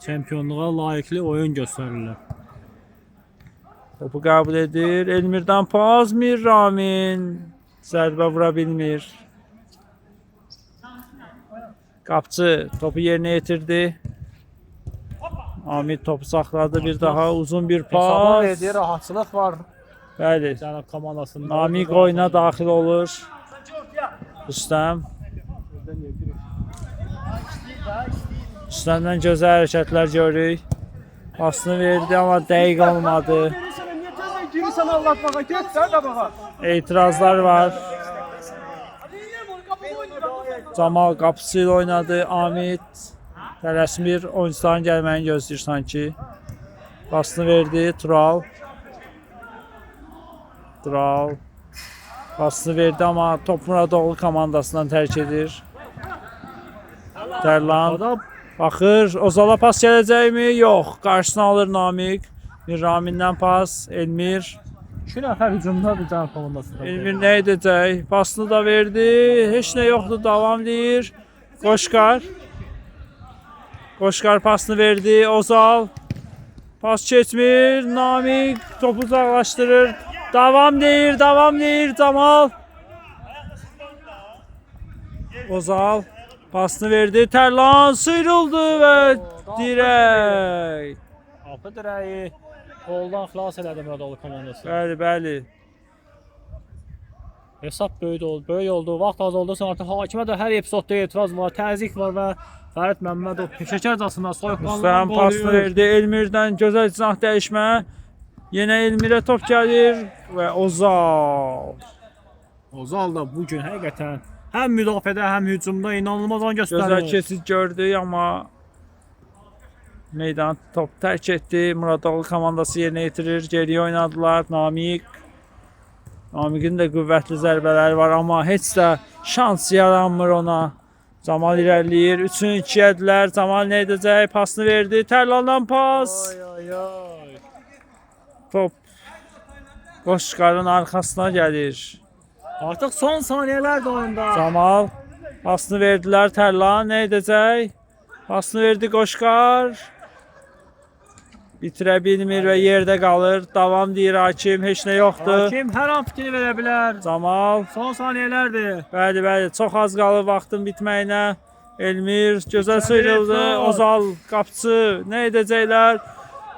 çempionluğa layiqli oyun göstərirlər. Topu qəbul edir. Elmirdən pas, Mirramin zərbə vura bilmir. Qapçı topu yerinə yetirdi. Amid topu saxladı, bir daha uzun bir Hesaba pas. verdiyi rahatçılıq var Bəli. Cənub komandasında. Namiq oyuna daxil olur. Rüstəm. Rüstəmdən gözəl hərəkətlər görürük. Pasını verdi, amma dəqiq olmadı. Etirazlar var. Camal qapısı ilə oynadı. Amid tələsmir, oyuncuların gəlməyini gözləyir sanki. Pasını verdi, Tural. Pasını verdi, amma top Muradoğlu komandasından tərk edir. Tərlan baxır, Ozala pas gələcəkmi? Yox, qarşısını alır Namiq. Mirramindən pas, Elmir. 2 nəfər hücumdadır Cənub komandasında. Elmir nə edəcək? Pasını da verdi. Heç nə yoxdur, davam deyir. Qoşqar pasını verdi. Ozal. Pas keçmir. Namiq topu uzaqlaşdırır. Davam deyir. Camal. Ozal pasını verdi. Tərlan sıyrıldı və dirək. Qapı dirəyi qoldan xilas elədi Muradoğlu komandası. Bəli. Hesab böyük oldu. Vaxt az oldu. Artıq hakimə də hər epizodda etiraz var, təzyiq var və Fərid Məmmədov peşəkarcasına soyuqqanlı Rüstəm pasını verdi. Elmirdən gözəl cinah dəyişmə. Yenə Elmirə top gəlir və Ozal. Ozal da bugün həqiqətən həm müdafiədə, həm hücumda inanılmaz oyun göstərir. Gözəl keçid gördü, amma meydan top tərk etdi. Muradoğlu komandası yerinə yetirir. Geriyə oynadılar. Namiqin də qüvvətli zərbələri var, amma heç də şans yaranmır ona. Camal irəliləyir. 3-ün 2-yədilər. Camal nə edəcək? Pasını verdi. Tərlandan pas. top Qoşqarın arxasına gəlir. Artıq son saniyələr də oyunda. Camal pasını verdilər Tərlan. Nə edəcək? Pasını verdi Qoşqar. Bitirə bilmir və yerdə qalır. Davam deyir hakim. Heç nə yoxdur. Hakim hər an fikrini verə bilər. Camal. Son saniyələrdir. Bəli, bəli. Çox az qalır vaxtın bitməyinə. Elmir gözəl sıyrıldı. Ozal qapçı nə edəcəklər?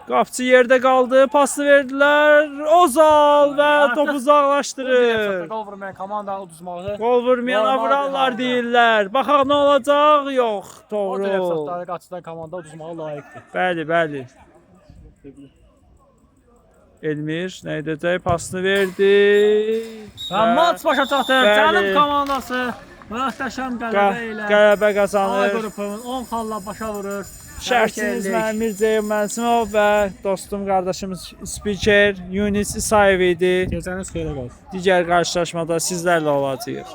Qapçı yerdə qaldı. Pasını verdilər. Ozal və topu uzaqlaşdırır. Qol vurmayan komanda uduzmağı. Qol vurmayana vurarlar deyirlər. Baxaq nə olacaq? Yox, O doğru. tərəfdarı qaçıdan komanda uduzmağa layiqdir. Bəli, bəli. Elmir nə edəcək? Pasını verdi. Və maç başa çatır. Bəli. Cənub komandası möhtəşəm qələbə ilə Qələbə A qazanır. qrupunun 10 xalla başa vurur. Şərhçiniz mənim Mirzəyev Mənsimov və dostum, qardaşımız spiker Yunis İsayev idi. Gecəniz xeyrə qalsın. Digər qarşılaşmada sizlərlə olacağıq.